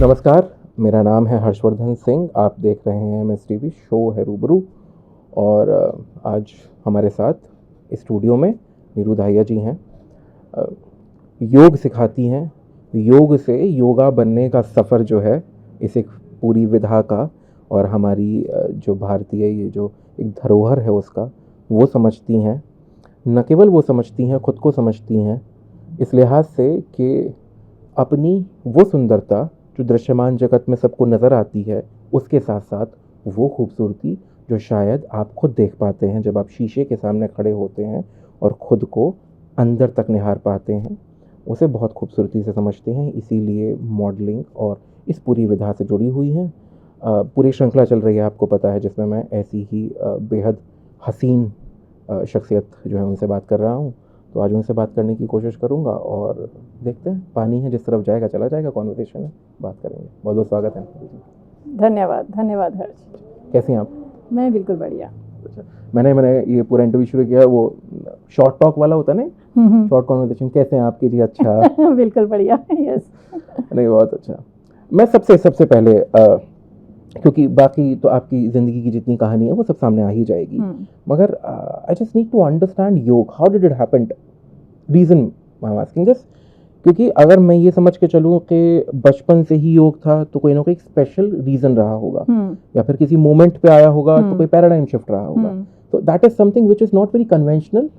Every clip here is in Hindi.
नमस्कार, मेरा नाम है हर्षवर्धन सिंह। आप देख रहे हैं एमएस टीवी, शो है रूबरू। और आज हमारे साथ स्टूडियो में नीरू दाहिया जी हैं। योग सिखाती हैं। योग से योगा बनने का सफ़र जो है, इस एक पूरी विधा का और हमारी जो भारतीय ये जो एक धरोहर है उसका, वो समझती हैं। न केवल वो समझती हैं, खुद को समझती हैं इस लिहाज से कि अपनी वो सुंदरता जो दृश्यमान जगत में सबको नज़र आती है, उसके साथ साथ वो खूबसूरती जो शायद आप खुद देख पाते हैं जब आप शीशे के सामने खड़े होते हैं और ख़ुद को अंदर तक निहार पाते हैं, उसे बहुत खूबसूरती से समझते हैं। इसीलिए मॉडलिंग और इस पूरी विधा से जुड़ी हुई हैं। पूरी श्रृंखला चल रही है, आपको पता है, जिसमें मैं ऐसी ही बेहद हसीन शख्सियत जो है उनसे बात कर रहा हूँ। तो आज उनसे बात करने की कोशिश करूँगा और देखते हैं, पानी है जिस तरफ जाएगा चला जाएगा, कॉन्वर्सेशन है, बात करेंगे। बहुत बहुत स्वागत है। धन्यवाद हर्ष। कैसी हैं आप? मैं बिल्कुल बढ़िया। अच्छा, मैंने ये पूरा इंटरव्यू शुरू किया, वो शॉर्ट टॉक वाला होता है ना, शॉर्ट कॉन्वर्सेशन। कैसे हैं आपकी जी? अच्छा बिल्कुल बढ़िया। यस। नहीं, बहुत अच्छा। मैं सबसे पहले क्योंकि बाकी तो आपकी ज़िंदगी की जितनी कहानी है वो सब सामने आ ही जाएगी, मगर I just need to understand yoga, how did it happen, reason I am asking this. क्योंकि अगर मैं ये समझ के चलूँ कि बचपन से ही योग था तो कोई ना कोई स्पेशल रीज़न रहा होगा, या फिर किसी मोमेंट पे आया होगा तो कोई पैराडाइम शिफ्ट रहा होगा। तो that is something which is not very conventional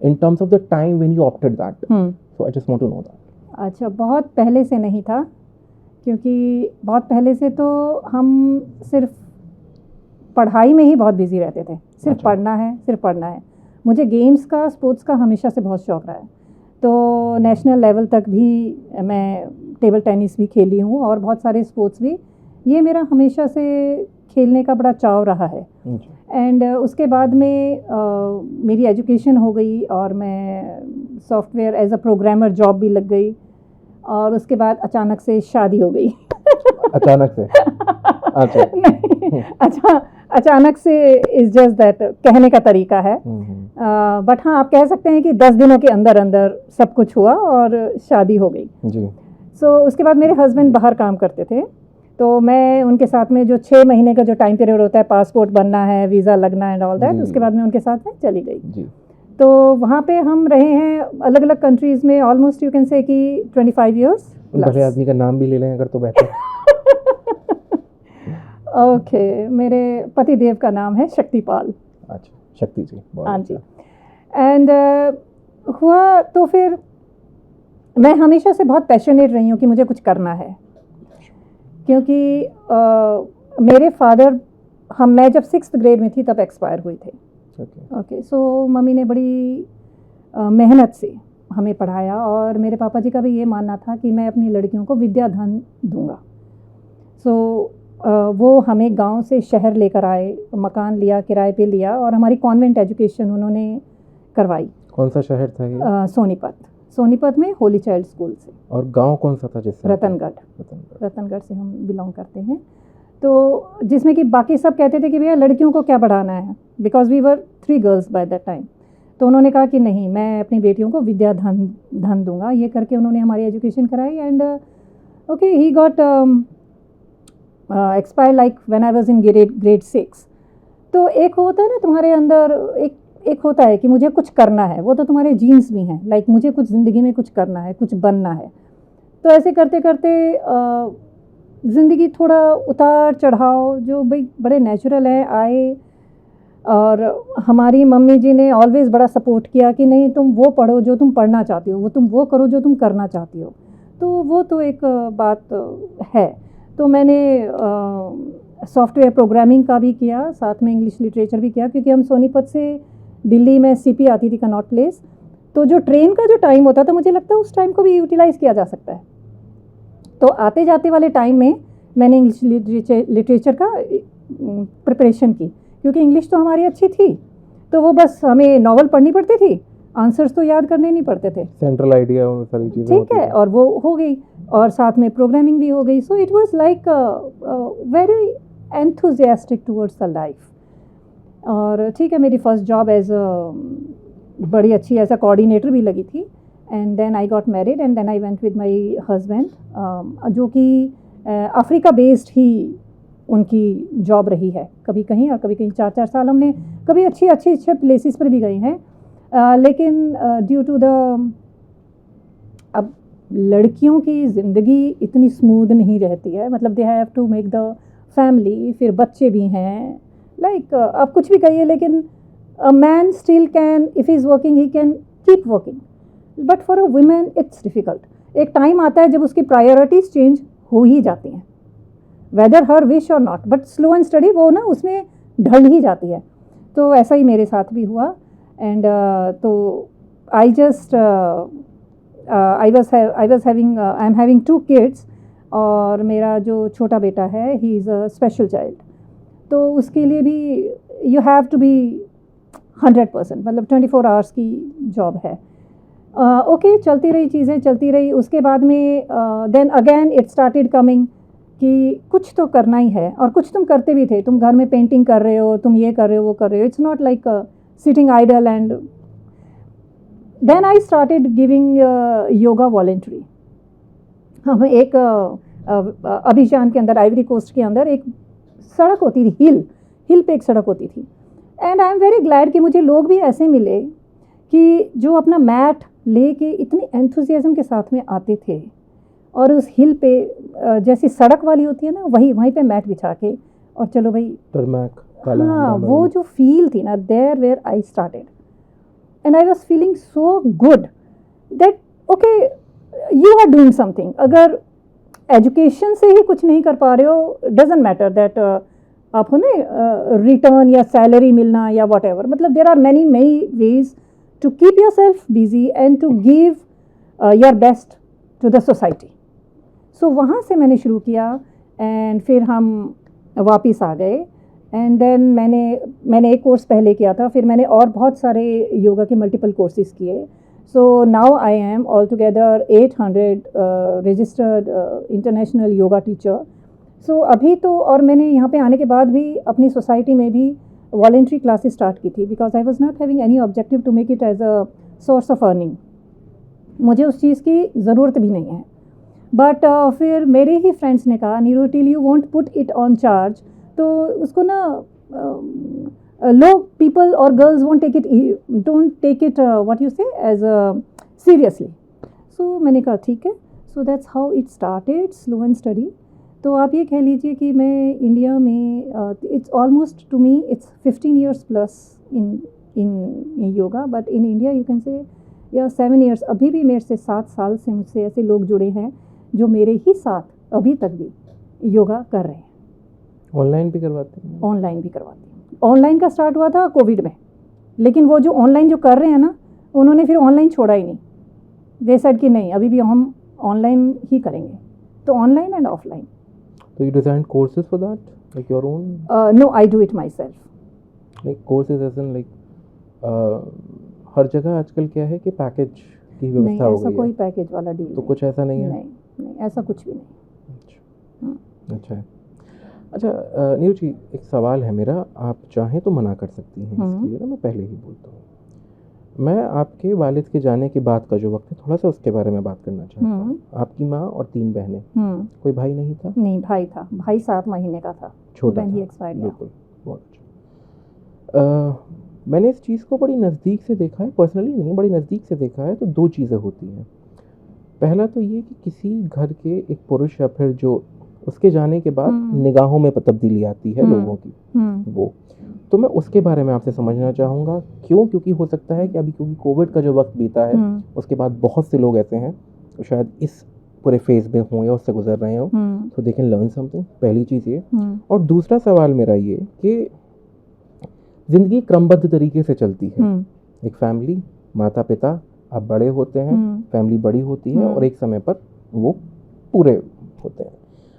in terms of the time when you opted that. So I just want to know that. अच्छा, बहुत पहले से नहीं था, क्योंकि बहुत पहले से तो हम सिर्फ पढ़ाई में ही बहुत बिजी रहते थे। सिर्फ पढ़ना है। मुझे गेम्स का, स्पोर्ट्स का हमेशा से बहुत शौक़ रहा है। तो नेशनल लेवल तक भी मैं टेबल टेनिस भी खेली हूँ और बहुत सारे स्पोर्ट्स भी। ये मेरा हमेशा से खेलने का बड़ा चाव रहा है। एंड उसके बाद में मेरी एजुकेशन हो गई और मैं software as a programmer job भी लग गई, और उसके बाद अचानक से शादी हो गई। अचानक से? अच्छा। नहीं, अच्छा, अचानक से इज जस्ट दैट कहने का तरीका है। बट हाँ, आप कह सकते हैं कि 10 दिनों के अंदर अंदर सब कुछ हुआ और शादी हो गई जी। सो उसके बाद मेरे हस्बैंड बाहर काम करते थे, तो मैं उनके साथ में जो 6 महीने का जो टाइम पीरियड होता है, पासपोर्ट बनना है, वीज़ा लगना एंड ऑल दैट, उसके बाद मैं उनके साथ में चली गई जी। तो वहाँ पे हम रहे हैं अलग अलग कंट्रीज़ में, ऑलमोस्ट यू कैन से कि 25 ईयर्स। भले आदमी का नाम भी ले लें अगर तो बेहतर। ओके, मेरे पति देव का नाम है शक्तिपाल। अच्छा, शक्ति जी। हाँ जी। एंड हुआ तो फिर मैं हमेशा से बहुत पैशनेट रही हूँ कि मुझे कुछ करना है, क्योंकि मेरे फादर, मैं जब 6th ग्रेड में थी तब एक्सपायर हुए थे। ओके, सो मम्मी ने बड़ी मेहनत से हमें पढ़ाया, और मेरे पापा जी का भी ये मानना था कि मैं अपनी लड़कियों को विद्या धन दूंगा। सो वो हमें गांव से शहर लेकर आए, मकान लिया, किराए पे लिया, और हमारी कॉन्वेंट एजुकेशन उन्होंने करवाई। कौन सा शहर था ये? सोनीपत में होली चाइल्ड स्कूल से। और गांव कौन सा था जिससे? रतनगढ़ से हम बिलोंग करते हैं। तो जिसमें कि बाकी सब कहते थे कि भैया लड़कियों को क्या पढ़ाना है, because we were 3 girls by that time. तो उन्होंने कहा कि नहीं, मैं अपनी बेटियों को विद्या धन दूंगा। ये करके उन्होंने हमारी एजुकेशन कराई। And okay, he got expire like when I was in grade 6। तो एक होता है ना तुम्हारे अंदर, एक होता है कि मुझे कुछ करना है, वो तो तुम्हारे जीन्स भी हैं, लाइक मुझे कुछ ज़िंदगी में कुछ करना है, कुछ बनना है। तो ऐसे करते करते ज़िंदगी थोड़ा उतार चढ़ाव जो भाई बड़े नेचुरल है आए, और हमारी मम्मी जी ने ऑलवेज़ बड़ा सपोर्ट किया कि नहीं, तुम वो पढ़ो जो तुम पढ़ना चाहती हो, तुम वो करो जो तुम करना चाहती हो। तो वो तो एक बात है। तो मैंने सॉफ्टवेयर प्रोग्रामिंग का भी किया, साथ में इंग्लिश लिटरेचर भी किया, क्योंकि हम सोनीपत से दिल्ली में सीपी आती थी, कनॉट प्लेस। तो जो ट्रेन का जो टाइम होता था, मुझे लगता है उस टाइम को भी यूटिलाइज़ किया जा सकता है। तो आते जाते वाले टाइम में मैंने इंग्लिश लिटरेचर का प्रिपरेशन की, क्योंकि इंग्लिश तो हमारी अच्छी थी, तो वो बस हमें नॉवल पढ़नी पड़ती थी, आंसर्स तो याद करने नहीं पड़ते थे। सेंट्रल आइडिया और सारी चीज़ें, ठीक है, और वो हो गई, और साथ में प्रोग्रामिंग भी हो गई। So it was like very enthusiastic towards the life. और ठीक है, मेरी फर्स्ट जॉब एज बड़ी अच्छी एज अ कोऑर्डिनेटर भी लगी थी। And then I got married, and then I went with my husband, जो कि अफ्रीका बेस्ड ही उनकी जॉब रही है, कभी कहीं और कभी कहीं। 4-4 साल हमने कभी अच्छे प्लेसेस पर भी गए हैं, लेकिन ड्यू टू द, अब लड़कियों की ज़िंदगी इतनी स्मूथ नहीं रहती है, मतलब they have to make the family, फिर बच्चे भी हैं, लाइक आप कुछ भी कहिए, लेकिन a man still can, if he is working he can keep working, but for a women it's difficult. एक टाइम आता है जब उसकी प्रायोरिटीज़ चेंज हो ही जाती हैं, वेदर हर विश और not, but slow and study वो ना उसमें ढल ही जाती है। तो ऐसा ही मेरे साथ भी हुआ। एंड तो I just I am having 2 kids, और मेरा जो छोटा बेटा है he is a special child, तो उसके लिए भी यू हैव टू बी 100%, मतलब 24 आवर्स की जॉब है। ओके, चलती रही चीज़ें, चलती रही। उसके बाद में then again it started coming कि कुछ तो करना ही है, और कुछ तुम करते भी थे। तुम घर में पेंटिंग कर रहे हो, तुम ये कर रहे हो, वो कर रहे हो, it's not like sitting idle. And then I started giving yoga voluntary. हम एक अभियान के अंदर, आइवरी कोस्ट के अंदर एक सड़क होती थी, हिल पे एक सड़क होती थी, and I am very glad कि मुझे लोग भी ऐसे मिले कि जो अपना मैट लेके इतने एंथुजियाज्म के साथ में आते थे, और उस हिल पे जैसी सड़क वाली होती है ना, वहीं पे मैट बिछा के, और चलो भाई तरमाक, हाँ, वो जो फील थी ना, there where I started, and I was feeling so good that okay you are doing something. अगर एजुकेशन से ही कुछ नहीं कर पा रहे हो, डजेंट मैटर दैट आप हो ना रिटर्न या सैलरी मिलना या वॉट एवर, मतलब there are many ways to keep yourself busy and to give your best to the society. So वहाँ से मैंने शुरू किया, एंड फिर हम वापस आ गए। एंड देन मैंने एक कोर्स पहले किया था, फिर मैंने और बहुत सारे योगा के मल्टीपल कोर्सेज किए। So now I am all together 800 registered international yoga teacher. So अभी तो, और मैंने यहाँ पे आने के बाद भी अपनी सोसाइटी में भी वॉलेंट्री क्लासेस स्टार्ट की थी, because I was not having any objective to make it as a source of earning. मुझे उस चीज़ की ज़रूरत भी नहीं है, बट फिर मेरे ही फ्रेंड्स ने कहा, Neeru till you won't put it on charge, तो उसको ना लोग, पीपल और girls don't take it what you say as seriously. So मैंने कहा ठीक है। So that's how it started, slow and study. तो आप ये कह लीजिए कि मैं इंडिया में, it's almost to me it's 15 years plus in yoga, but in India you can say या 7 years। अभी भी मेरे से 7 साल से मुझसे ऐसे लोग जुड़े हैं जो मेरे ही साथ अभी तक भी योगा कर रहे हैं। ऑनलाइन भी करवाते हैं? ऑनलाइन भी करवाते हैं। ऑनलाइन का स्टार्ट हुआ था कोविड में, लेकिन वो जो ऑनलाइन जो कर रहे हैं ना, उन्होंने फिर ऑनलाइन छोड़ा ही नहीं। दे सेड कि नहीं, अभी भी हम ऑनलाइन ही करेंगे। तो ऑनलाइन एंड ऑफलाइन। तो you designed courses for that, like your own? No, I do it myself. Like courses as in like हर जगह आजकल क्या है कि पैकेज की नहीं, व्यवस्था हो ऐसा गई कोई है, पैकेज वाला डील तो कुछ ऐसा नहीं है? नहीं, ऐसा कुछ भी नहीं। अच्छा, अच्छा है। अच्छा नीरू जी, एक सवाल है मेरा, आप चाहें तो मना कर सकती हैं इसके लिए ना, मैं पहले ही बोलता हूँ। मैं आपके वालिद के जाने के बाद का जो वक्त है, थोड़ा सा उसके बारे में बात करना चाहता हूँ। आपकी माँ और 3 बहनें, कोई भाई नहीं था? नहीं, भाई था। भाई 7 महीने का था, छोटा when था। he expired, बिल्कुल, बहुत अच्छा। मैंने इस चीज़ को बड़ी नज़दीक से देखा है, पर्सनली नहीं, बड़ी नज़दीक से देखा है। तो 2 चीज़ें होती हैं। पहला तो ये कि किसी घर के एक पुरुष या फिर जो उसके जाने के बाद निगाहों में तब्दीली आती है लोगों की, वो तो मैं उसके बारे में आपसे समझना चाहूँगा। क्योंकि हो सकता है कि अभी क्योंकि कोविड का जो वक्त बीता है, उसके बाद बहुत से लोग ऐसे हैं तो शायद इस पूरे फेज़ में हों या उससे गुजर रहे हों, तो दे कैन लर्न समथिंग। पहली चीज़ ये। और दूसरा सवाल मेरा ये कि ज़िंदगी क्रमबद्ध तरीके से चलती है। एक फैमिली, माता पिता, अब बड़े होते हैं, फैमिली बड़ी होती है और एक समय पर वो पूरे होते हैं।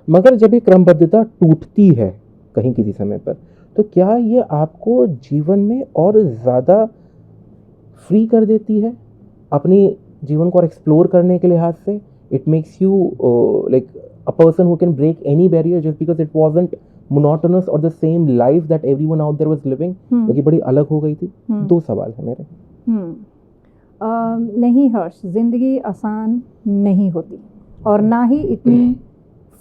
मगर जब ये क्रमबद्धता टूटती है कहीं किसी समय पर, तो क्या ये आपको जीवन में और ज़्यादा फ्री कर देती है अपनी जीवन को और एक्सप्लोर करने के लिहाज से? It makes you like a person who can break any barrier just because it wasn't monotonous और the same life that everyone out there was living, क्योंकि बड़ी अलग हो गई थी। 2 सवाल है मेरे। नहीं हर्ष, ज़िंदगी आसान नहीं होती और ना ही इतनी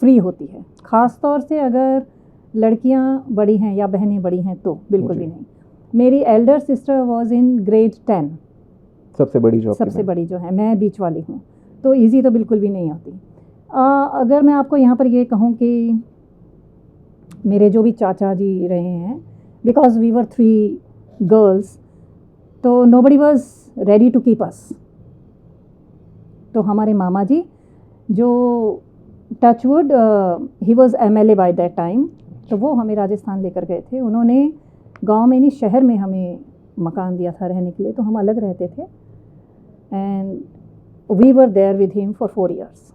फ्री होती है, ख़ास तौर से अगर लड़कियां बड़ी हैं या बहनें बड़ी हैं तो बिल्कुल भी नहीं। मेरी Elder sister was in grade 10, सबसे बड़ी जो सबसे बड़ी जो है, मैं बीच वाली हूँ, तो इजी तो बिल्कुल भी नहीं होती। अगर मैं आपको यहाँ पर ये कहूँ कि मेरे जो भी चाचा जी रहे हैं, बिकॉज वी वर 3 गर्ल्स, तो nobody was ready to keep us. तो हमारे मामा जी जो touchwood he was MLA by that time, तो वो हमें राजस्थान लेकर गए थे। उन्होंने गांव में नहीं, शहर में हमें मकान दिया था रहने के लिए, तो हम अलग रहते थे and we were there with him for 4 years।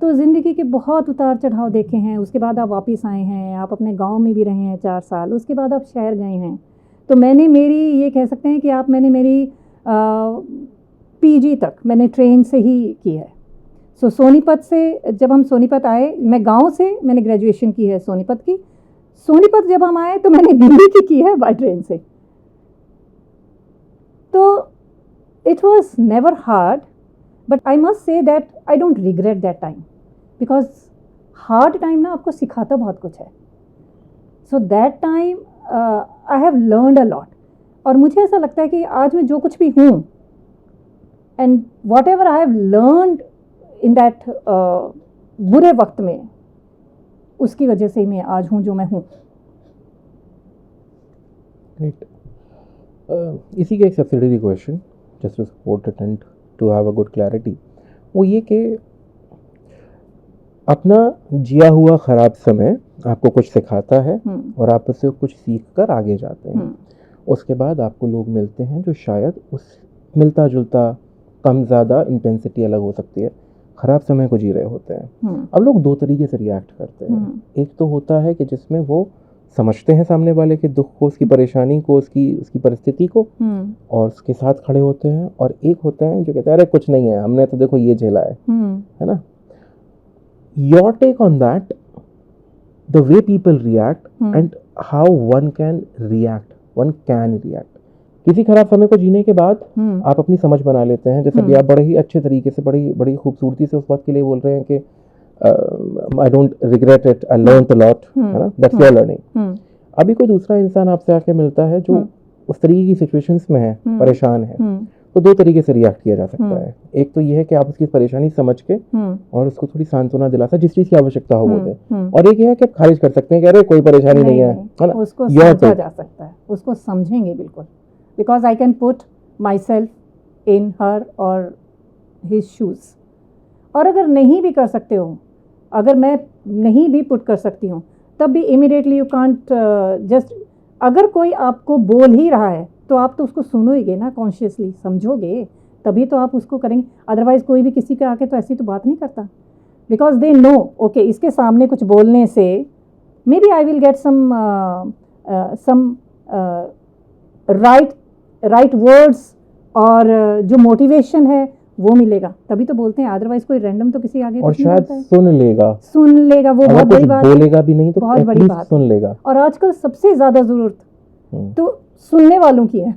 तो ज़िंदगी के बहुत उतार चढ़ाव देखे हैं। उसके बाद आप वापस आए हैं, आप अपने गांव में भी रहे हैं 4 साल, उसके बाद आप शहर गए हैं। तो मैंने मेरी, ये कह सकते हैं कि मैंने मेरी पीजी तक मैंने ट्रेन से ही की है। सो सोनीपत से जब हम सोनीपत आए, मैं गांव से मैंने ग्रेजुएशन की है सोनीपत की। सोनीपत जब हम आए तो मैंने दिल्ली की है बाय ट्रेन से। तो it was never hard, but I must say that I don't regret that time, because hard time ना आपको सिखाता बहुत कुछ है। So that time I have learned a lot. और मुझे ऐसा लगता है कि आज मैं जो कुछ भी हूँ and what ever I have learned in that बुरे वक्त में, उसकी वजह से मैं आज हूँ जो मैं हूँ। इसी का एक subsidiary question just to support it and to have a good clarity, वो ये कि अपना जिया हुआ ख़राब समय आपको कुछ सिखाता है और आप उससे कुछ सीख कर आगे जाते हैं। उसके बाद आपको लोग मिलते हैं जो शायद उस मिलता जुलता, कम ज़्यादा, इंटेंसिटी अलग हो सकती है, ख़राब समय को जी रहे होते हैं। अब लोग 2 तरीके से रिएक्ट करते हैं। एक तो होता है कि जिसमें वो समझते हैं सामने वाले के दुख को, उसकी परेशानी को, उसकी परिस्थिति को, और उसके साथ खड़े होते हैं। और एक होते हैं जो कहते हैं अरे कुछ नहीं है, हमने तो देखो ये झेला है ना। Your take on that, the way people react and how one can react. किसी खराब समय को जीने के बाद आप अपनी समझ बना लेते हैं। जैसे अभी आप बड़े ही अच्छे तरीके से, बड़ी खूबसूरती से उस बात के लिए बोल रहे हैं कि I don't regret it, I learned a lot, है ना, that's your learning। अभी कोई दूसरा इंसान आपसे आके मिलता है जो उस तरीके की सिचुएशंस में है, परेशान है, तो 2 तरीके से रिएक्ट किया जा सकता है। एक तो ये है कि आप उसकी परेशानी समझ के और उसको थोड़ी सांत्वना दिला सकते, जिस चीज़ की आवश्यकता हो वो दें। और एक ये है कि आप खारिज कर सकते हैं कि अरे कोई परेशानी नहीं है ना, उसको समझा जा सकता है, उसको समझेंगे बिल्कुल, because I can put myself in her और हिज शूज़। और अगर नहीं भी कर सकते हो, अगर मैं नहीं भी पुट कर सकती हूँ, तब भी इमीडिएटली यू कांट जस्ट, अगर कोई आपको बोल ही रहा है तो आप तो उसको सुनोगे ना, कॉन्शियसली समझोगे, तभी तो आप उसको करेंगे। अदरवाइज कोई भी किसी के आके तो ऐसी तो बात नहीं करता, बिकॉज दे नो ओके इसके सामने कुछ बोलने से maybe I will get some right words और जो मोटिवेशन है वो मिलेगा, तभी तो बोलते हैं। अदरवाइज कोई रैंडम तो किसी आगे और शायद सुन लेगा, वो बहुत बड़ी बात, बोलेगा भी नहीं तो बहुत बड़ी बात, सुन लेगा। और आजकल सबसे ज़्यादा ज़रूरत तो सुनने वालों की है।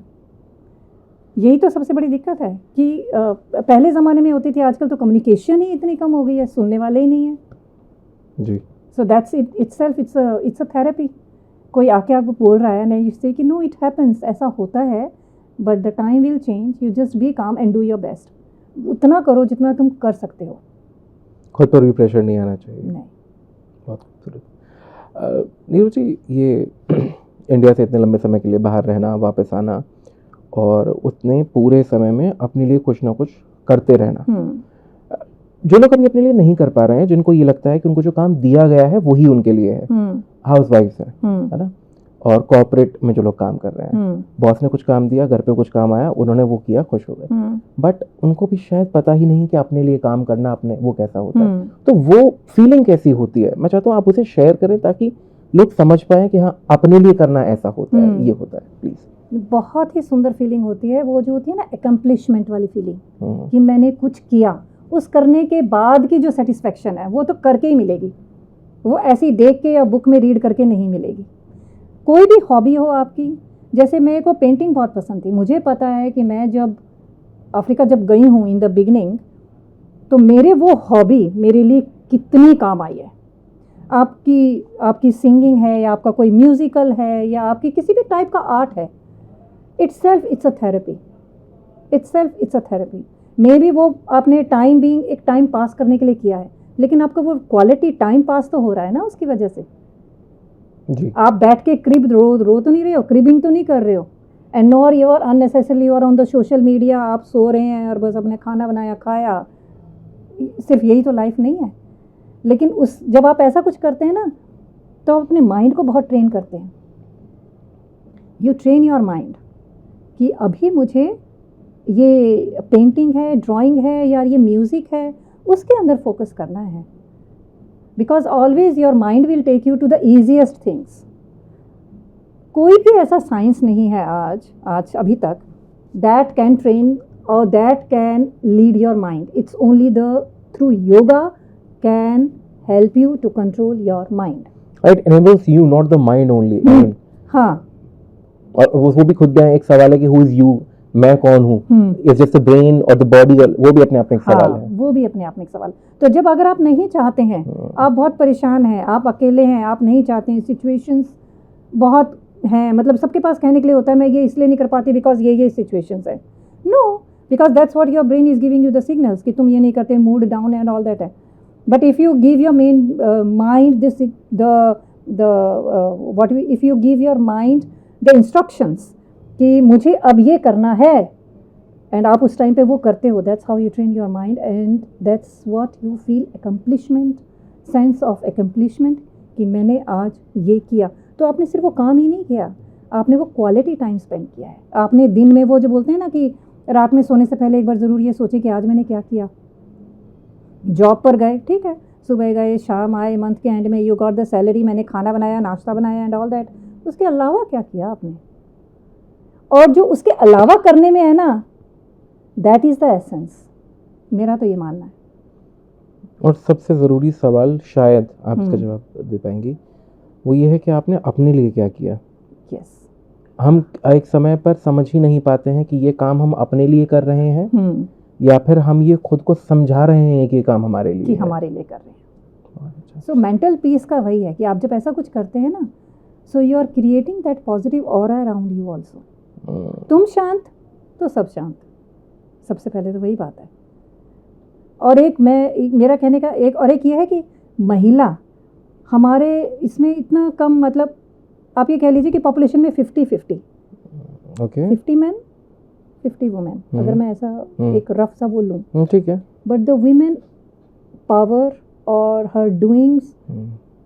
यही तो सबसे बड़ी दिक्कत है कि पहले ज़माने में होती थी, आजकल तो कम्युनिकेशन ही इतनी कम हो गई है, सुनने वाले ही नहीं है जी। So that's itself it's a therapy. कोई आके आपको बोल रहा है नहीं, यू से कि नो इट हैपेंस, ऐसा होता है, but the time will change, you just be काम एंड डू योर बेस्ट। उतना करो जितना तुम कर सकते हो, खुद पर भी प्रेशर नहीं आना चाहिए। नहीं। बहुत खूबसूरत। नीरू जी, ये इंडिया से इतने लंबे समय के लिए बाहर रहना, वापस आना, और उतने पूरे समय में अपने लिए कुछ ना कुछ करते रहना, जो लोग अभी अपने लिए नहीं कर पा रहे हैं, जिनको ये लगता है कि उनको जो काम दिया गया है वही उनके लिए है, हाउस वाइफ्स है ना, और कॉर्पोरेट में जो लोग काम कर रहे हैं, बॉस ने कुछ काम दिया, घर पे कुछ काम आया, उन्होंने वो किया, खुश हो गए, बट उनको भी शायद पता ही नहीं कि अपने लिए काम करना अपने वो कैसा होता है। तो वो फीलिंग कैसी होती है, मैं चाहता हूँ आप उसे शेयर करें ताकि लोग समझ पाए कि हाँ अपने लिए करना ऐसा होता है, ये होता है। प्लीज। बहुत ही सुंदर फीलिंग होती है वो, जो होती है ना अकम्प्लिशमेंट वाली फीलिंग, कि मैंने कुछ किया, उस करने के बाद की जो सेटिस्फेक्शन है वो तो करके ही मिलेगी, वो ऐसी देख के या बुक में रीड करके नहीं मिलेगी। कोई भी हॉबी हो आपकी, जैसे मेरे को पेंटिंग बहुत पसंद थी, मुझे पता है कि मैं जब अफ्रीका जब गई हूँ इन द बिगनिंग, तो मेरे वो हॉबी मेरे लिए कितनी काम आई है। आपकी सिंगिंग है, या आपका कोई म्यूजिकल है, या आपकी किसी भी टाइप का आर्ट है, itself it's a therapy. May be वो आपने टाइम बीइंग एक टाइम पास करने के लिए किया है, लेकिन आपका वो क्वालिटी टाइम पास तो हो रहा है ना उसकी वजह से। जी। आप बैठ के क्रिब रो तो नहीं रहे हो, क्रिबिंग तो नहीं कर रहे हो, and nor you are unnecessarily you are on the social media, आप सो रहे हैं और बस अपने खाना बनाया खाया, सिर्फ यही तो लाइफ नहीं है। लेकिन जब आप ऐसा कुछ करते हैं ना, तो आप अपने माइंड को बहुत ट्रेन करते हैं। यू ट्रेन योर माइंड कि अभी मुझे ये पेंटिंग है, ड्राइंग है, या ये म्यूज़िक है, उसके अंदर फोकस करना है। Because always your mind will take you to the easiest things. कोई भी ऐसा साइंस नहीं है आज अभी तक दैट कैन ट्रेन और that can lead your mind. It's only the through yoga can help you to control your mind. It enables you, not the mind only. I mean, हाँ, और वो भी खुद में एक सवाल है कि who is you, मैं कौन हूँ, is just the brain or the body, वो भी अपने आप में एक सवाल है। वो भी अपने आप में एक सवाल। तो जब अगर आप नहीं चाहते हैं, आप बहुत परेशान हैं, आप अकेले हैं, आप नहीं चाहते हैं, सिचुएशंस बहुत हैं, मतलब सबके पास कहने के लिए होता है मैं ये इसलिए नहीं कर पाती बिकॉज ये सिचुएशंस है। No, because that's what your brain is giving you the signals कि तुम ये नहीं करते, mood down and all that है। But if you give your main mind this if you give your mind the instructions कि मुझे अब ये करना है, एंड आप उस टाइम पे वो करते हो, that's how you train your mind, and that's what you feel accomplishment, sense of accomplishment कि मैंने आज ये किया। तो आपने सिर्फ वो काम ही नहीं किया, आपने वो क्वालिटी टाइम स्पेंड किया है। आपने दिन में वो जो बोलते हैं ना कि रात में सोने से पहले एक बार ज़रूर ये सोचे कि आज मैंने क्या किया। जॉब पर गए, ठीक है, सुबह गए, शाम आए, मंथ के एंड में यू गॉट द सैलरी, मैंने खाना बनाया, नाश्ता बनाया एंड ऑल दैट। उसके अलावा क्या किया आपने? और जो उसके अलावा करने में है ना, दैट इज़ द एसेंस। मेरा तो ये मानना है। और सबसे ज़रूरी सवाल शायद आप इसका जवाब दे पाएंगी, वो ये है कि आपने अपने लिए क्या किया। यस। हम एक समय पर समझ ही नहीं पाते हैं कि ये काम हम अपने लिए कर रहे हैं या फिर हम ये खुद को समझा रहे हैं कि ये काम हमारे लिए हमारे लिए कर रहे हैं। सो मेंटल पीस का वही है कि आप जब ऐसा कुछ करते हैं ना, so you are creating that positive aura around you also. तुम शांत तो सब शांत, सबसे पहले तो वही बात है। और मेरा कहने का एक ये है कि महिला हमारे इसमें इतना कम, मतलब आप ये कह लीजिए कि पॉपुलेशन में 50-50, ओके, 50 मैन 50 वुमेन, अगर मैं ऐसा एक रफ सा बोल लूँ, ठीक है। बट द वीमेन पावर और हर डूइंग्स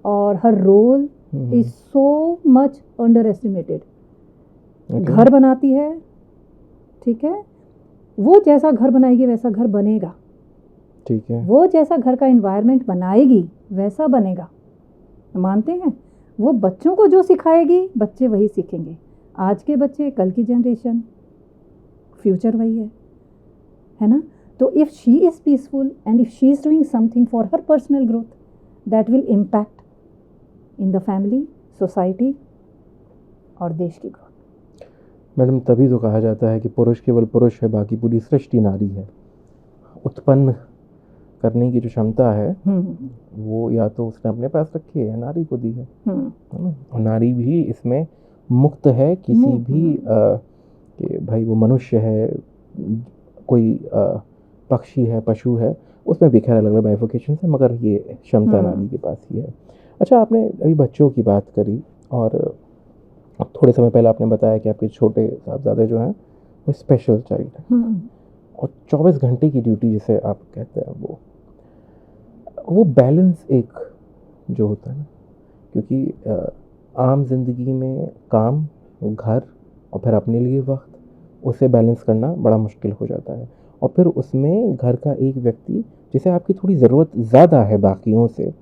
और her role is so much underestimated. घर बनाती है, ठीक है, वो जैसा घर बनाएगी वैसा घर बनेगा, ठीक है, वो जैसा घर का एनवायरनमेंट बनाएगी वैसा बनेगा, मानते हैं। वो बच्चों को जो सिखाएगी बच्चे वही सीखेंगे। आज के बच्चे, कल की जनरेशन, फ्यूचर वही है ना। तो if she is peaceful and if she is doing something for her personal growth, that will impact in the family, society और देश की ग्रोथ। मैडम, तभी तो कहा जाता है कि पुरुष केवल पुरुष है, बाकी पूरी सृष्टि नारी है। उत्पन्न करने की जो क्षमता है वो या तो उसने अपने पास रखी है या नारी को दी है ना। और नारी भी इसमें मुक्त है किसी भी कि भाई वो मनुष्य है, कोई पक्षी है, पशु है, उसमें भी खैर अलग अलग बाइफिकेशन है, मगर ये क्षमता नारी के पास ही है। अच्छा, आपने अभी बच्चों की बात करी और थोड़े समय पहले आपने बताया कि आपके छोटे साहबजादे जो हैं वो स्पेशल चाइल्ड है और 24 घंटे की ड्यूटी जिसे आप कहते हैं वो बैलेंस एक जो होता है ना, क्योंकि आम जिंदगी में काम, घर और फिर अपने लिए वक्त, उसे बैलेंस करना बड़ा मुश्किल हो जाता है। और फिर उसमें घर का एक व्यक्ति जिसे आपकी थोड़ी ज़रूरत ज़्यादा है बाकियों से,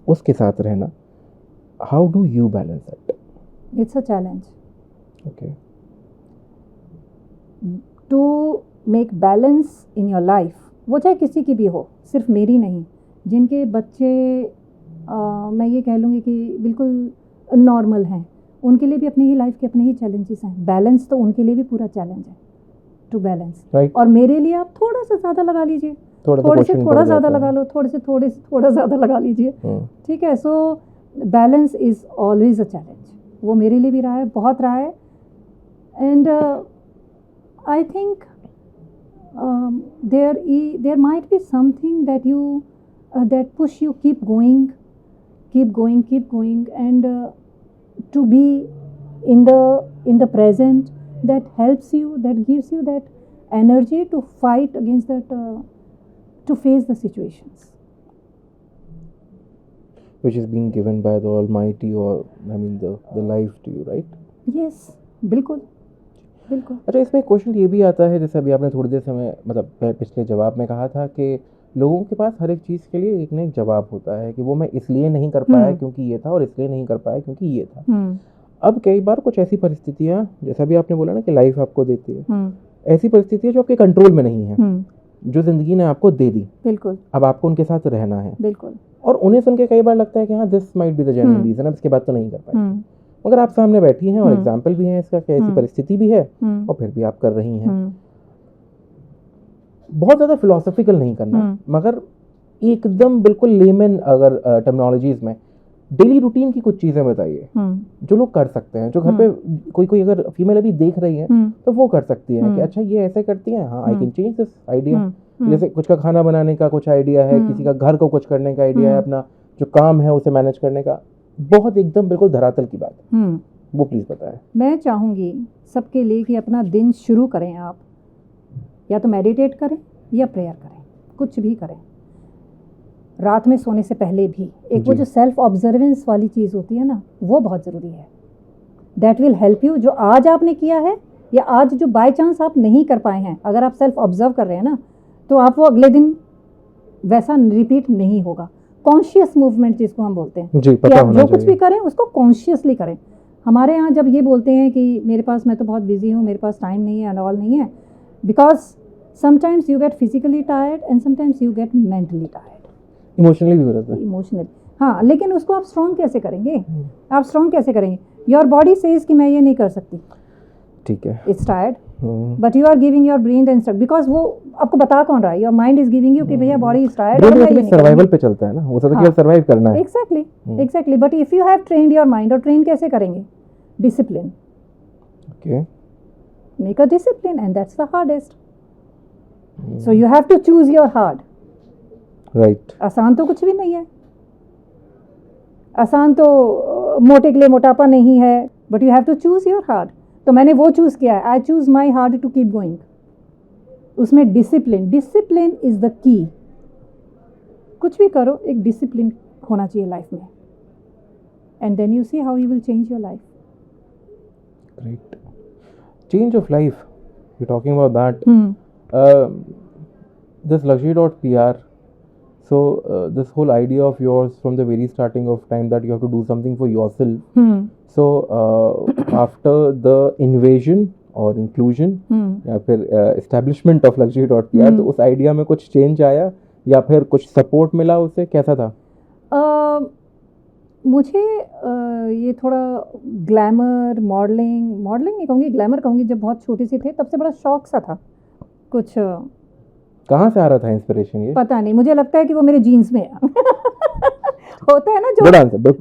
उसके साथ रहना, how do you balance it? It's a challenge. Okay, to make balance in your life, वो चाहे किसी की भी हो, सिर्फ मेरी नहीं, जिनके बच्चे मैं ये कह लूँगी कि बिल्कुल नॉर्मल हैं, उनके लिए भी अपनी ही लाइफ के अपने ही चैलेंजेस हैं। बैलेंस तो उनके लिए भी पूरा चैलेंज है, टू बैलेंस। राइट। और मेरे लिए आप थोड़ा सा ज़्यादा लगा लीजिए, थोड़ा से थोड़ा ज़्यादा लगा लो, थोड़ा से थोड़ा ज़्यादा लगा लीजिए, ठीक है। So balance is always a challenge, वो मेरे लिए भी रहा है, बहुत रहा है. And I think there might be something that you that push you keep going, and to be in the present, that helps you, that gives you that energy to fight against that, to face the situations which is being given by the Almighty, or I mean the life to you, right? yes, बिल्कुल बिल्कुल. अच्छा, इसमें एक क्वेश्चन ये भी आता है, जैसे अभी आपने थोड़ी देर समय मतलब पिछले जवाब में कहा था कि लोगों के पास हर एक चीज़ के लिए एक ना एक जवाब होता है कि वो मैं इसलिए नहीं कर पाया क्योंकि ये था, और इसलिए नहीं कर पाया क्योंकि ये था. अब कई बार कुछ ऐसी परिस्थितियाँ, जैसा भी आपने बोला ना कि लाइफ आपको देती है, ऐसी परिस्थितियाँ जो आपके कंट्रोल में नहीं है, जो ज़िंदगी ने आपको दे दी, बिल्कुल, अब आपको उनके साथ रहना है, बिल्कुल, और उन्हें सुन के कई बार लगता है कि हाँ this might be the genuine reason, अब इसके बाद तो नहीं कर पाए. मगर आप सामने बैठी हैं और एग्जाम्पल भी है इसका कि ऐसी परिस्थिति भी है और फिर भी आप कर रही हैं. बहुत ज़्यादा फिलोसॉफिकल नहीं करना, मगर एकदम बिल्कुल लेमन अगर टर्मिनोलॉजीज में डेली रूटीन की कुछ चीज़ें बताइए जो लोग कर सकते हैं, जो घर पे कोई अगर फीमेल अभी देख रही है तो वो कर सकती है कि अच्छा ये ऐसे करती हैं, हाँ I can change this idea. जैसे कुछ का खाना बनाने का कुछ आइडिया है, किसी का घर को कुछ करने का आइडिया है, अपना जो काम है उसे मैनेज करने का, बहुत एकदम बिल्कुल धरातल की बात है, वो प्लीज़ बताएं. मैं चाहूँगी सबके लिए कि अपना दिन शुरू करें आप, या तो मेडिटेट करें या प्रेयर करें, कुछ भी करें. रात में सोने से पहले भी एक वो जो सेल्फ ऑब्जर्वेंस वाली चीज़ होती है ना, वो बहुत ज़रूरी है. That will help you. जो आज आपने किया है या आज जो बाय चांस आप नहीं कर पाए हैं, अगर आप सेल्फ ऑब्जर्व कर रहे हैं ना, तो आप वो अगले दिन वैसा रिपीट नहीं होगा. कॉन्शियस मूवमेंट जिसको हम बोलते हैं, जी, कि आप जो कुछ भी करें उसको कॉन्शियसली करें. हमारे यहाँ जब ये बोलते हैं कि मेरे पास, मैं तो बहुत बिजी हूँ, मेरे पास टाइम नहीं है एंड ऑल नहीं है, because sometimes you get physically tired and sometimes you get mentally tired, emotionally भी हो जाता है. इमोशनली, हाँ, लेकिन उसको आप स्ट्रॉन्ग कैसे करेंगे? आप स्ट्रॉन्ग कैसे करेंगे? योर बॉडी सेज कि मैं ये नहीं कर सकती, ठीक है, it's tired, but you are giving your brain the instruction, because वो आपको बता कौन रहा है? Your mind is giving you कि भैया बॉडी इज टायर्ड, सर्वाइवल पे चलता है ना, वो सोचता है कि सर्वाइव करना है. Exactly. But if you have trained your mind, और ट्रेन कैसे करेंगे? Discipline. Okay, make a discipline, and that's the hardest. So you have to choose your hard. Right. आसान तो कुछ भी नहीं है. आसान तो मोटे के लिए मोटापा नहीं है, but you have to choose your hard. तो मैंने वो चूज़ किया है. I choose my hard to keep going. उसमें डिसिप्लिन इज़ द की. कुछ भी करो, एक डिसिप्लिन होना चाहिए लाइफ में, and then you see how you will change your life. Great. Change of life, you talking about that. This luxury.pr, so this whole idea of yours from the very starting of time that you have to do something for yourself. So after the invasion or inclusion या फिर establishment of luxury.pr, तो उस आइडिया में कुछ चेंज आया या फिर कुछ सपोर्ट मिला उसे, कैसा था? मुझे ये थोड़ा ग्लैमर, मॉडलिंग नहीं कहूँगी, ग्लैमर कहूँगी. जब बहुत छोटी सी थे तब से बड़ा शौक सा था. कुछ कहाँ से आ रहा था इंस्पिरेशन? ये पता नहीं, मुझे लगता है कि वो मेरे जीन्स में है. होता है ना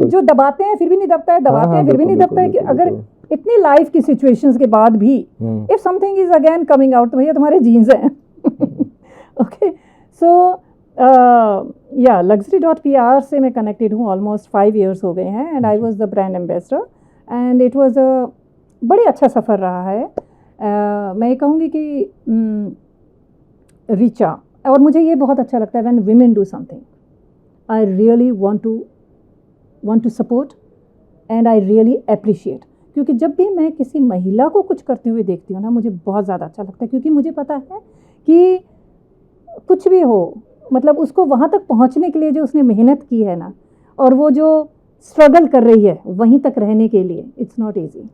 जो दबाते हैं फिर भी नहीं दबता है, दबाते हैं फिर भी नहीं दबता है. कि अगर इतनी लाइफ की सिचुएशंस के बाद भी if something is again coming out, तो भैया तुम्हारे जीन्स हैं. ओके, सो या luxury.pr से मैं कनेक्टेड हूँ, ऑलमोस्ट 5 years हो गए हैं, and I was the brand ambassador, and it was अ बड़े अच्छा सफ़र रहा है. मैं ये कहूँगी कि रिचा, और मुझे ये बहुत अच्छा लगता है when women do something, I really want to support and I really appreciate. क्योंकि जब भी मैं किसी महिला को कुछ करते हुए देखती हूँ ना, मुझे बहुत ज़्यादा अच्छा लगता है, क्योंकि मुझे पता है कि कुछ भी हो, मतलब उसको वहाँ तक पहुँचने के लिए जो उसने मेहनत की है ना, और वो जो स्ट्रगल कर रही है वहीं तक रहने के लिए, it's not easy.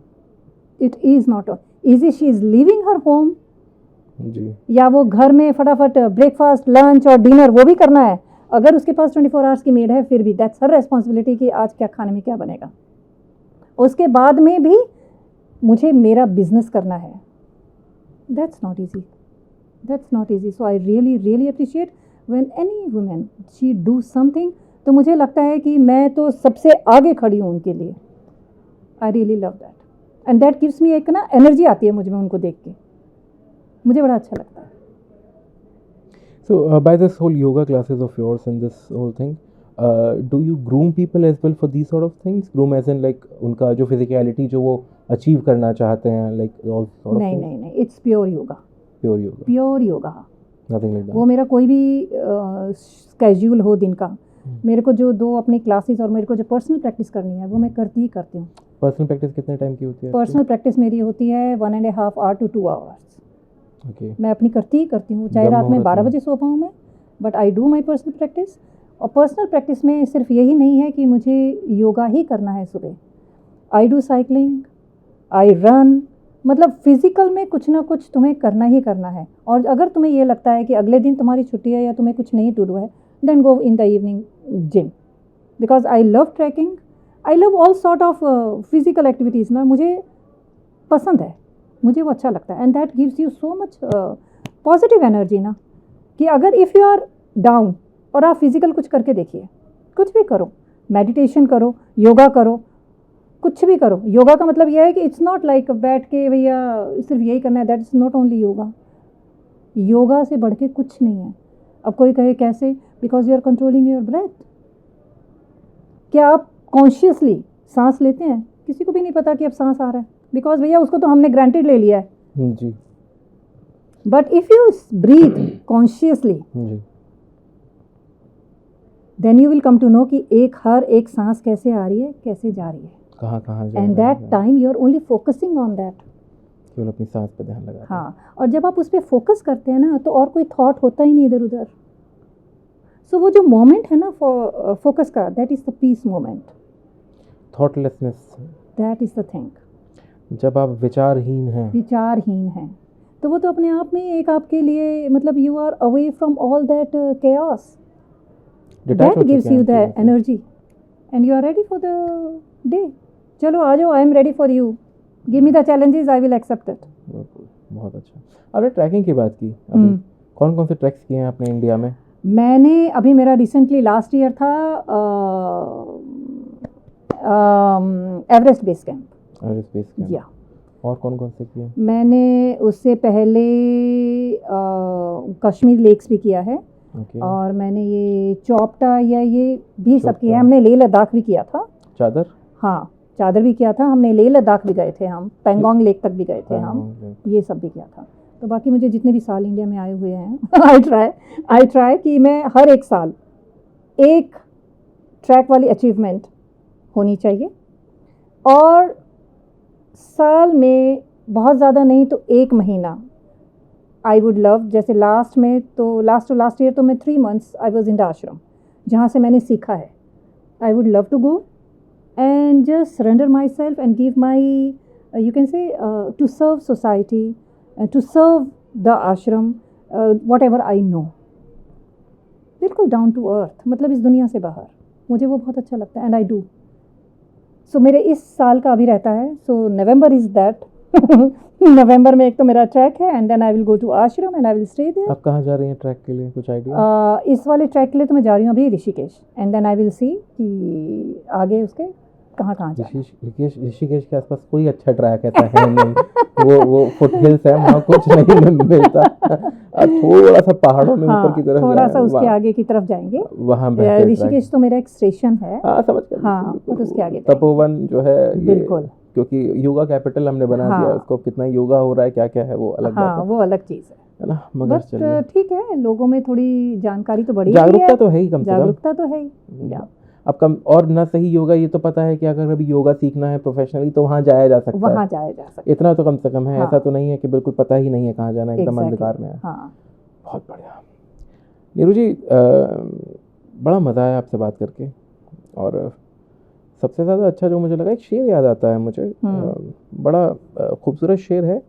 It is not easy. She is leaving her home, या वो घर में फटाफट ब्रेकफास्ट, लंच और डिनर वो भी करना है. अगर उसके पास 24 hours की मेड है, फिर भी दैट्स हर रेस्पॉन्सिबिलिटी कि आज क्या खाने में क्या बनेगा. उसके बाद में भी मुझे मेरा बिजनेस करना है. That's not easy. So I really appreciate when any women she do something तो मुझे लगता है कि मैं तो सबसे आगे खड़ी हूँ उनके लिए. I really love that and that gives me एक ना एनर्जी आती है मुझ में उनको देख के. मुझे बड़ा अच्छा लगता है. So, by this whole yoga classes of yours and this whole thing, do you groom people as well for these sort of things? Groom as in like उनका जो physicality जो वो achieve करना चाहते हैं, like all sort of नहीं things? नहीं नहीं, it's pure yoga. Pure yoga, pure yoga. nothing like that. वो मेरा कोई भी स्केड्यूल हो दिन का, मेरे को जो 2 अपनी क्लासेस और मेरे को जो पर्सनल प्रैक्टिस करनी है वो मैं करती ही करती हूँ. Personal practice कितने टाइम की होती है? पर्सनल प्रैक्टिस मेरी होती है 1.5 आवर to 2 आवर्स. Okay. मैं अपनी करती ही करती हूँ, चाहे जब रात में मुहूर्त 12 में। बजे सो पाऊँ मैं, but I do my personal practice. और पर्सनल प्रैक्टिस में सिर्फ यही नहीं है कि मुझे योगा ही करना है सुबह. I do cycling, I run. मतलब फिजिकल में कुछ ना कुछ तुम्हें करना ही करना है. और अगर तुम्हें ये लगता है कि अगले दिन तुम्हारी छुट्टी है या तुम्हें कुछ नहीं टू डू है, then go in the evening gym. Because I love trekking, I love all sort of physical activities ना, मुझे पसंद है, मुझे वो अच्छा लगता है. And that gives you so much positive energy ना, कि अगर इफ़ यू आर डाउन और आप फिजिकल कुछ करके देखिए, कुछ भी करो, मेडिटेशन करो, योगा करो, कुछ भी करो. योगा का मतलब यह है कि इट्स नॉट लाइक बैठ के भैया सिर्फ यही करना है. That is not only yoga. Yoga से बढ़ के कुछ नहीं है. अब कोई कहे कैसे, because you are controlling your breath. क्या आप कॉन्शियसली सांस लेते हैं? किसी को भी नहीं पता कि अब सांस आ रहा है, बिकॉज भैया उसको तो हमने ग्रांटेड ले लिया है. जी. But if you breathe consciously, जी. Then you will come to know कि हर एक सांस कैसे आ रही है, कैसे जा रही है. कहाँ कहाँ जा एंड रहा है? That time you are only focusing on that. केवल अपनी सांस पे ध्यान लगा. हाँ, और जब आप उस पर फोकस करते हैं ना, तो और कोई थॉट होता ही नहीं इधर उधर. सो वो जो मोमेंट है ना फोकस का, that is the peace moment. Thoughtlessness. That is the thing. जब आप विचारहीन हैं. विचारहीन है, तो वो तो अपने आप में एक आपके लिए, मतलब you are away from all that chaos. Detach हो दैट गिव्स चुके हैं यू आप द चीज़ों से. Energy and you are ready for the day. चलो आ जाओ, I am ready for you. Give me the challenges, I will accept it. बिल्कुल, बहुत अच्छा. आपने ट्रैकिंग की बात की अभी. कौन कौन से ट्रैक्स किए हैं आपने इंडिया में? मैंने अभी मेरा रिसेंटली लास्ट ईयर था Everest base camp. Everest base camp. या और कौन कौन से किए? मैंने उससे पहले कश्मीर लेक्स भी किया है. ओके. और मैंने ये चौपटा या ये भी सब किया है. चौपटा. हमने लेह लद्दाख भी किया था. चादर. हाँ, चादर भी किया था हमने. लेह लद्दाख भी गए थे हम, पेंगोंग लेक तक भी गए थे हम. हाँ, ये सब भी किया था. तो बाकी मुझे जितने भी साल इंडिया में आए हुए हैं आई ट्राई कि मैं हर एक साल एक ट्रैक वाली अचीवमेंट होनी चाहिए. और साल में बहुत ज़्यादा नहीं तो 1 महीना आई वुड लव. जैसे लास्ट टू लास्ट ईयर तो मैं 3 months I was in the ashram, जहाँ से मैंने सीखा है. I would love to go and just surrender myself and give my you can say to serve society, to serve the ashram, whatever I know. बिल्कुल डाउन टू अर्थ, मतलब इस दुनिया से बाहर. मुझे वो बहुत अच्छा लगता है एंड आई डू. सो मेरे इस साल का अभी रहता है. सो नवंबर इज़ दैट. नवंबर में एक तो मेरा ट्रैक है and then I will go to ashram and I will stay there. आप कहाँ जा रही हैं ट्रैक के लिए, कुछ आइडिया? इस वाले ट्रैक के लिए तो मैं जा रही हूँ अभी Rishikesh. And then I will see कि आगे उसके कहाँ जाना. ऋषिकेश के आसपास कोई अच्छा ट्रैक ऐसा है नहीं. वो फुट हिल्स है, वहाँ कुछ नहीं मिलता. थोड़ा सा पहाड़ों में ऊपर की तरफ थोड़ा जाएं, सा उसके वहाँ- आगे की तरफ जाएंगे. वहाँ बेहतर ट्रैक. ऋषिकेश तो मेरा एक स्टेशन है. हाँ, समझ गया. हाँ, बिल्कुल, और उसके आगे तपोवन जो है ये, बिल्कुल. क्योंकि योगा कैपिटल हमने बना हाँ. दिया उसको. कितना योगा हो रहा है, क्या क्या है, वो अलग हाँ, बात वो अलग चीज़ है ना. मगर बट चलिए, ठीक है, लोगों में थोड़ी जानकारी तो बढ़ी जागरूकता तो है ही कम से कम. जागरूकता तो है ही. या अब कम और ना सही योगा ये तो पता है कि अगर अभी योगा सीखना है प्रोफेशनली तो वहाँ जाया जा सकता है. वहाँ जाया जा सकता इतना तो कम से कम है. हाँ. ऐसा तो नहीं है कि बिल्कुल पता ही नहीं है कहाँ जाना है, एकदम Exactly. अंधकार में है. हाँ. बहुत बढ़िया. नीरू जी, बड़ा मज़ा आया आपसे बात करके. और सबसे ज़्यादा अच्छा जो मुझे लगा, एक शेर याद आता है मुझे. बड़ा खूबसूरत शेर है.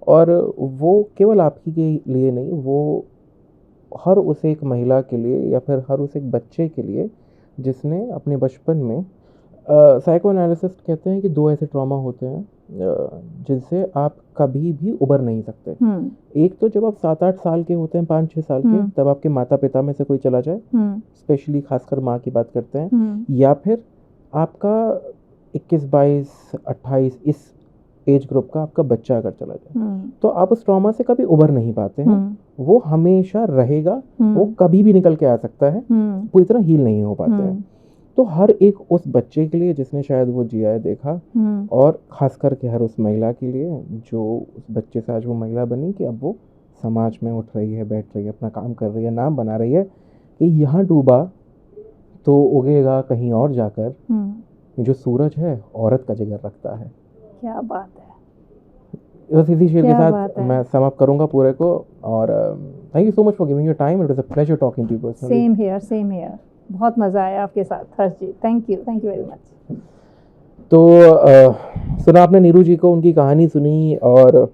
और वो केवल आपकी के लिए नहीं, वो हर उस एक महिला के लिए या फिर हर उस एक बच्चे के लिए जिसने अपने बचपन में साइको एनालिसिस्ट कहते हैं कि 2 ऐसे ट्रॉमा होते हैं जिनसे आप कभी भी उबर नहीं सकते। एक तो जब आप 7-8 साल के होते हैं, 5-6 साल के, तब आपके माता पिता में से कोई चला जाए, स्पेशली खासकर माँ की बात करते हैं, या फिर आपका 21-22-28 इस एज ग्रुप का आपका बच्चा अगर चला जाए, तो आप उस ट्रॉमा से कभी उबर नहीं पाते हैं। वो हमेशा रहेगा, वो कभी भी निकल के आ सकता है, पूरी तरह हील नहीं हो पाते हैं। तो हर एक उस बच्चे के लिए जिसने शायद वो जिया है, देखा, और खास करके हर उस महिला के लिए जो उस बच्चे से आज वो महिला बनी कि अब वो समाज में उठ रही है, बैठ रही है, अपना काम कर रही है, नाम बना रही है, कि यहाँ डूबा तो उगेगा कहीं और जाकर, जो सूरज है औरत का जिगर रखता है। क्या बात है। बस इसी शेर के साथ मैं सम अप करूंगा पूरे को, और thank you so much for giving your time, it was a pleasure talking to you personally. Same here, बहुत मज़ा आया आपके साथ Harsh ji, thank you very much. तो सुना आपने नीरू जी को, उनकी कहानी सुनी, और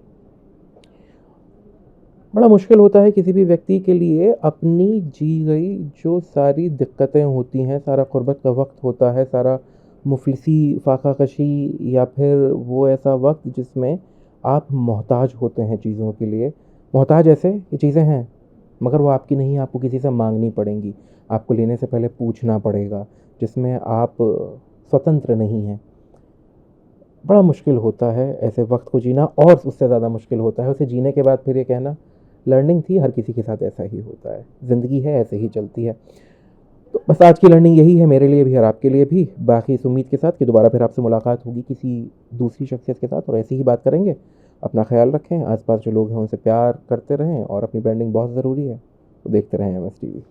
बड़ा मुश्किल होता है किसी भी व्यक्ति के लिए अपनी जी गई जो सारी दिक्कतें होती हैं, सारा ग़ुरबत का वक्त होता है, सारा मुफलिसी, फाका कशी, या फिर वो ऐसा वक्त जिसमें आप मोहताज होते हैं चीज़ों के लिए। मोहताज ऐसे ये चीज़ें हैं मगर वो आपकी नहीं, आपको किसी से मांगनी पड़ेंगी, आपको लेने से पहले पूछना पड़ेगा, जिसमें आप स्वतंत्र नहीं हैं। बड़ा मुश्किल होता है ऐसे वक्त को जीना, और उससे ज़्यादा मुश्किल होता है उसे जीने के बाद फिर ये कहना लर्निंग थी, हर किसी के साथ ऐसा ही होता है, ज़िंदगी है ऐसे ही चलती है। तो बस आज की लर्निंग यही है मेरे लिए भी और आपके लिए भी। बाकी इस उम्मीद के साथ कि दोबारा फिर आपसे मुलाकात होगी किसी दूसरी शख्सियत के साथ, और ऐसी ही बात करेंगे। अपना ख्याल रखें, आसपास जो लोग हैं उनसे प्यार करते रहें, और अपनी ब्रांडिंग बहुत ज़रूरी है, तो देखते रहें MS TV।